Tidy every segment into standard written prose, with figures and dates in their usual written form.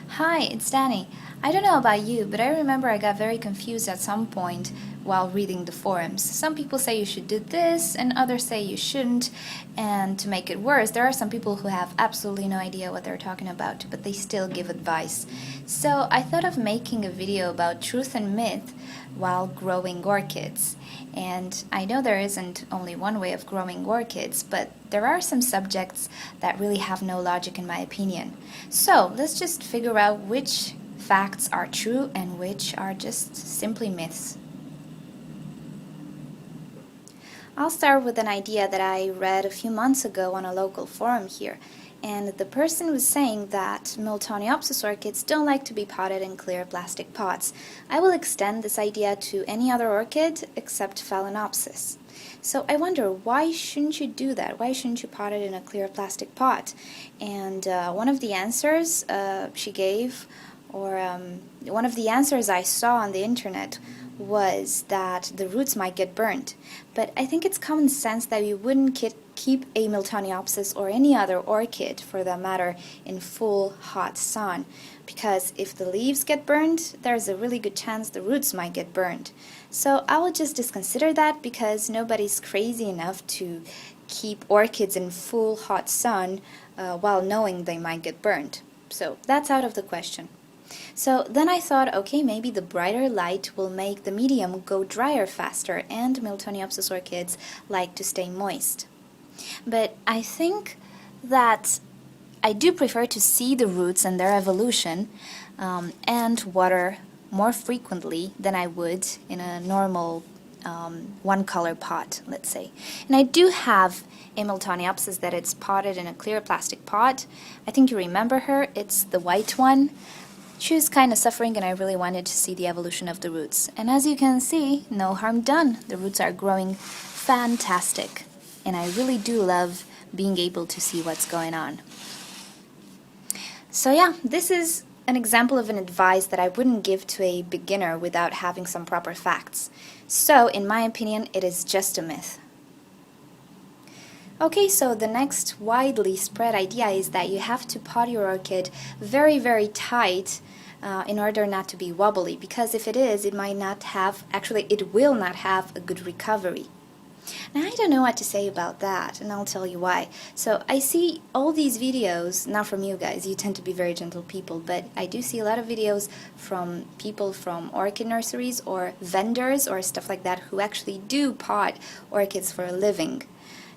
Hi, it's Danny. I don't know about you, but I remember I got very confused at some point while reading the forums. Some people say you should do this, and others say you shouldn't. And to make it worse, there are some people who have absolutely no idea what they're talking about, but they still give advice. So I thought of making a video about truth and myth while growing orchids. And I know there isn't only one way of growing orchids, but there are some subjects that really have no logic in my opinion. So let's just figure out which facts are true and which are just simply myths. I'll start with an idea that I read a few months ago on a local forum here, and the person was saying that Miltoniopsis orchids don't like to be potted in clear plastic pots. I will extend this idea to any other orchid except Phalaenopsis. So I wonder, why shouldn't you do that? Why shouldn't you pot it in a clear plastic pot? And one of the answers she gave, or one of the answers I saw on the internet was that the roots might get burnt. But I think it's common sense that you wouldn't keep a Miltoniopsis or any other orchid, for that matter, in full hot sun. Because if the leaves get burned, there's a really good chance the roots might get burned. So I will just disconsider that, because nobody's crazy enough to keep orchids in full hot sun while knowing they might get burned. So that's out of the question. So then I thought, okay, maybe the brighter light will make the medium go drier faster, and Miltoniopsis orchids like to stay moist. But I think that I do prefer to see the roots and their evolution and water more frequently than I would in a normal one-color pot, let's say. And I do have a Miltoniopsis that it's potted in a clear plastic pot. I think you remember her. It's the white one. She was kind of suffering, and I really wanted to see the evolution of the roots. And as you can see, no harm done. The roots are growing fantastic. And I really do love being able to see what's going on. So yeah, this is an example of an advice that I wouldn't give to a beginner without having some proper facts. So, in my opinion, it is just a myth. Okay, so the next widely spread idea is that you have to pot your orchid very, very tight in order not to be wobbly, because if it is, it might not have, actually it will not have a good recovery. Now I don't know what to say about that, and I'll tell you why. So I see all these videos, not from you guys, you tend to be very gentle people, but I do see a lot of videos from people from orchid nurseries or vendors or stuff like that who actually do pot orchids for a living.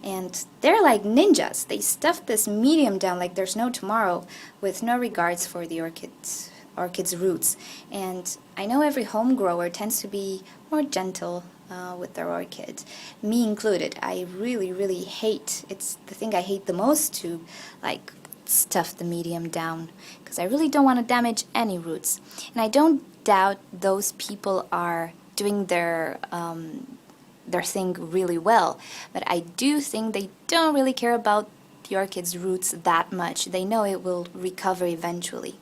And they're like ninjas. They stuff this medium down like there's no tomorrow, with no regards for the orchid's roots. And I know every home grower tends to be more gentle with their orchids, me included. I really, really hate, it's the thing I hate the most, to like stuff the medium down, because I really don't want to damage any roots. And I don't doubt those people are doing their thing really well, but I do think they don't really care about the orchid's roots that much. They know it will recover eventually.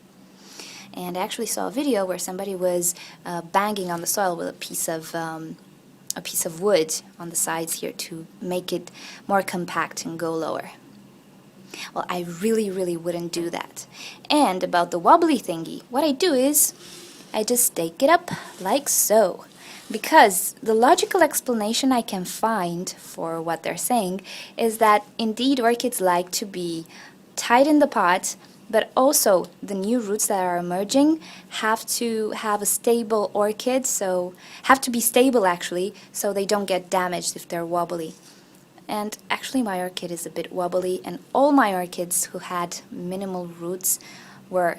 And I actually saw a video where somebody was banging on the soil with a piece of wood on the sides here to make it more compact and go lower. Well, I really, really wouldn't do that. And about the wobbly thingy, what I do is I just stake it up like so. Because the logical explanation I can find for what they're saying is that indeed orchids like to be tight in the pot, but also the new roots that are emerging have to have a stable orchid, so have to be stable actually, so they don't get damaged if they're wobbly. And actually my orchid is a bit wobbly, and all my orchids who had minimal roots were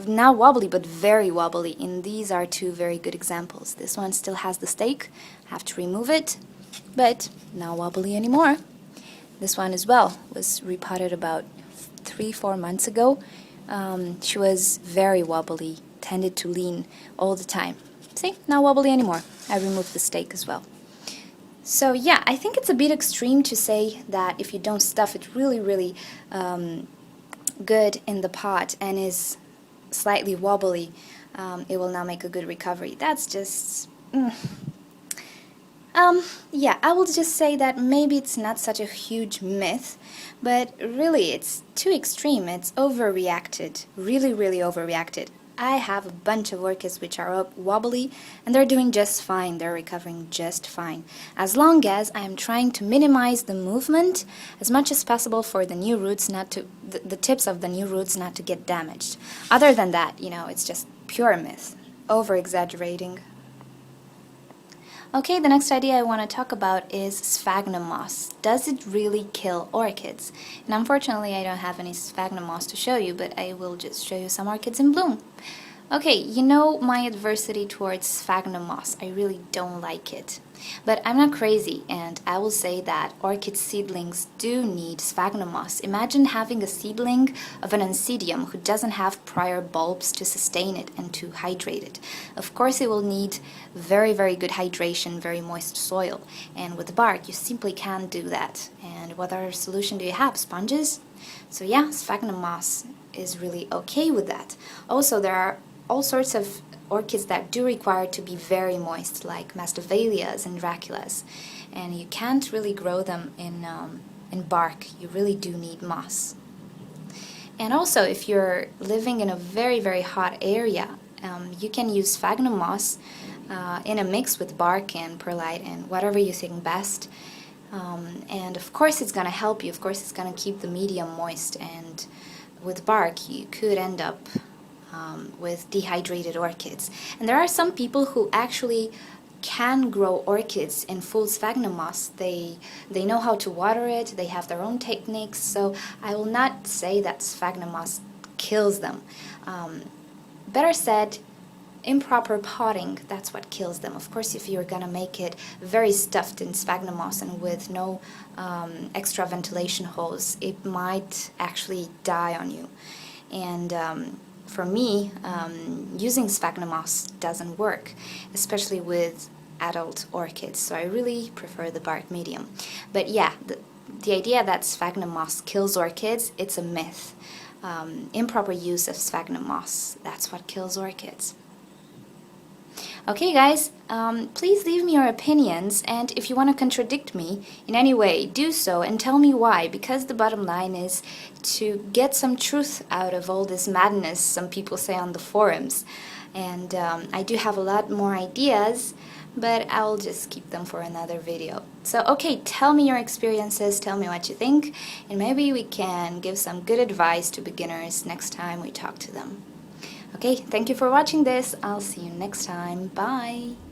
not wobbly, but very wobbly, and these are two very good examples. This one still has the stake, I have to remove it, but not wobbly anymore. This one as well was repotted about 3-4 months ago. She was very wobbly, tended to lean all the time. See, not wobbly anymore. I removed the stake as well. So yeah, I think it's a bit extreme to say that if you don't stuff it really, really good in the pot and is slightly wobbly, it will not make a good recovery. That's just... I Yeah, I will just say that maybe it's not such a huge myth, but really it's too extreme. It's overreacted. Really, really overreacted. I have a bunch of orchids which are wobbly and they're doing just fine. They're recovering just fine. As long as I am trying to minimize the movement as much as possible for the new roots not to, the tips of the new roots not to get damaged. Other than that, it's just pure myth. Over exaggerating. Okay, the next idea I want to talk about is sphagnum moss. Does it really kill orchids? And unfortunately I don't have any sphagnum moss to show you, but I will just show you some orchids in bloom. Okay, my adversity towards sphagnum moss. I really don't like it. But I'm not crazy, and I will say that orchid seedlings do need sphagnum moss. Imagine having a seedling of an oncidium who doesn't have prior bulbs to sustain it and to hydrate it. Of course it will need very, very good hydration, very moist soil. And with bark, you simply can't do that. And what other solution do you have? Sponges? So yeah, sphagnum moss is really okay with that. Also, there are all sorts of orchids that do require to be very moist, like masdevallias and draculas, and you can't really grow them in bark. You really do need moss. And also, if you're living in a very, very hot area, you can use sphagnum moss in a mix with bark and perlite and whatever you think best. And of course it's gonna help you. Of course it's gonna keep the medium moist, and with bark you could end up with dehydrated orchids. And there are some people who actually can grow orchids in full sphagnum moss. They know how to water it, they have their own techniques, so I will not say that sphagnum moss kills them. Better said, improper potting, that's what kills them. Of course, if you're gonna make it very stuffed in sphagnum moss and with no extra ventilation holes, it might actually die on you. And for me, using sphagnum moss doesn't work, especially with adult orchids, so I really prefer the bark medium. But yeah, the idea that sphagnum moss kills orchids, it's a myth. Improper use of sphagnum moss, that's what kills orchids. Okay guys, please leave me your opinions, and if you want to contradict me in any way, do so and tell me why, because the bottom line is to get some truth out of all this madness some people say on the forums. And I do have a lot more ideas, but I'll just keep them for another video. So okay, tell me your experiences, tell me what you think, and maybe we can give some good advice to beginners next time we talk to them. Okay, thank you for watching this. I'll see you next time. Bye!